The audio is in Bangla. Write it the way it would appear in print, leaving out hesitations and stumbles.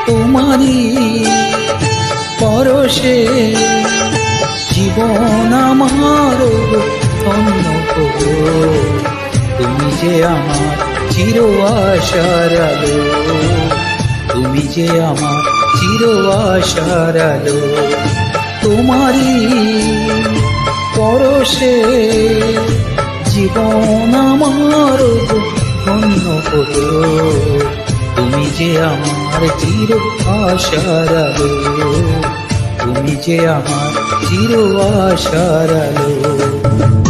তোমারই পরশে জীবন আমার ধন্য করো। তুমি যে আমার চির আশার আলো, তুমি যে আমার চির আশার আলো। তোমারই পরশে জীবন আমার ধন্য করো। তুমি যে আমার চির আশার আলো, তুমি যে আমার চির আশার আলো।